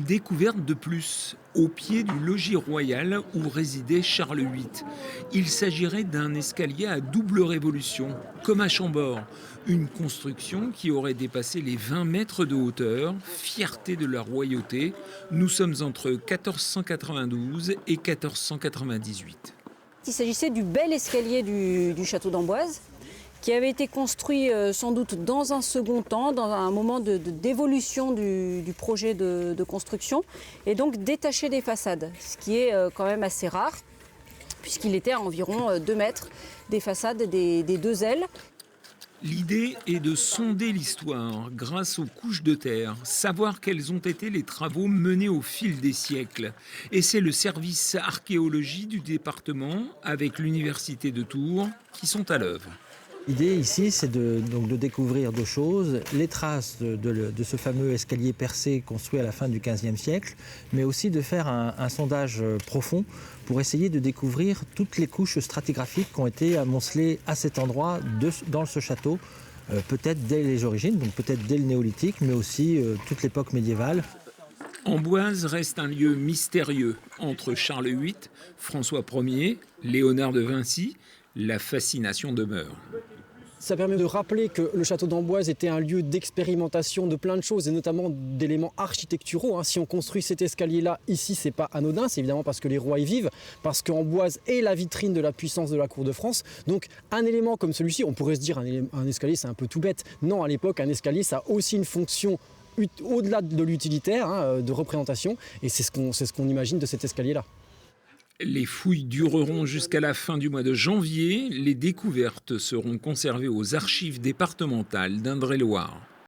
Une découverte de plus, au pied du logis royal où résidait Charles VIII. Il s'agirait d'un escalier à double révolution, comme à Chambord. Une construction qui aurait dépassé les 20 mètres de hauteur, fierté de la royauté. Nous sommes entre 1492 et 1498. Il s'agissait du bel escalier du château d'Amboise, qui avait été construit sans doute dans un second temps, dans un moment d'évolution du projet de construction, et donc détaché des façades, ce qui est quand même assez rare, puisqu'il était à environ 2 mètres des façades des deux ailes. L'idée est de sonder l'histoire grâce aux couches de terre, savoir quels ont été les travaux menés au fil des siècles. Et c'est le service archéologie du département, avec l'université de Tours, qui sont à l'œuvre. L'idée ici, c'est donc de découvrir deux choses, les traces de ce fameux escalier percé construit à la fin du XVe siècle, mais aussi de faire un sondage profond pour essayer de découvrir toutes les couches stratigraphiques qui ont été amoncelées à cet endroit dans ce château, peut-être dès les origines, donc peut-être dès le néolithique, mais aussi toute l'époque médiévale. Amboise reste un lieu mystérieux entre Charles VIII, François Ier, Léonard de Vinci. La fascination demeure. Ça permet de rappeler que le château d'Amboise était un lieu d'expérimentation de plein de choses et notamment d'éléments architecturaux. Si on construit cet escalier-là, ici, c'est pas anodin, c'est évidemment parce que les rois y vivent, parce qu'Amboise est la vitrine de la puissance de la cour de France. Donc un élément comme celui-ci, on pourrait se dire un escalier, c'est un peu tout bête. Non, à l'époque, un escalier, ça a aussi une fonction au-delà de l'utilitaire, de représentation, et c'est ce qu'on imagine de cet escalier-là. Les fouilles dureront jusqu'à la fin du mois de janvier. Les découvertes seront conservées aux archives départementales d'Indre-et-Loire.